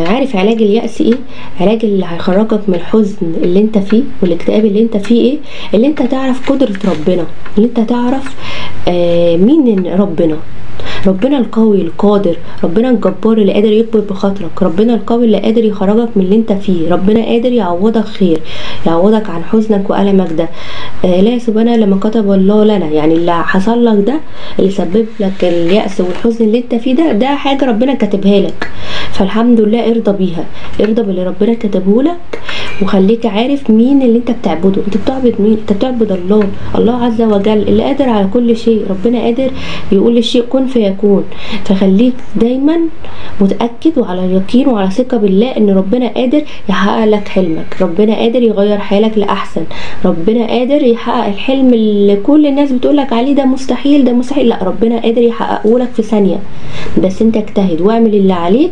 عارف علاج اليأس ايه؟ علاج اللي هيخرجك من الحزن اللي انت فيه والاكتئاب اللي انت فيه ايه؟ اللي انت تعرف قدرة ربنا، اللي انت تعرف مين ربنا القوي القادر، ربنا الجبار اللي قادر يكبر بخاطرك، ربنا القوي اللي قادر يخرجك من اللي انت فيه، ربنا قادر يعوضك خير، يعوضك عن حزنك وألمك ده. لا يحسبنا لما كتب الله لنا، يعني اللي حصل لك ده، اللي سبب لك اليأس والحزن اللي انت فيه ده حاجة ربنا كاتبها لك، فالحمد لله ارضى بيها، ارضى باللي ربنا كاتبه لك، وخليك عارف مين اللي انت بتعبده. انت بتعبد مين؟ انت بتعبد الله عز وجل اللي قادر على كل شيء. ربنا قادر يقول للشيء كن فيكون. فخليك دايما متأكد وعلى يقين وعلى ثقة بالله ان ربنا قادر يحقق لك حلمك، ربنا قادر يغير حالك لأحسن، ربنا قادر يحقق الحلم اللي كل الناس بتقولك عليه ده مستحيل ده مستحيل، لا ربنا قادر يحققه لك في ثانية. بس انت اجتهد واعمل اللي عليك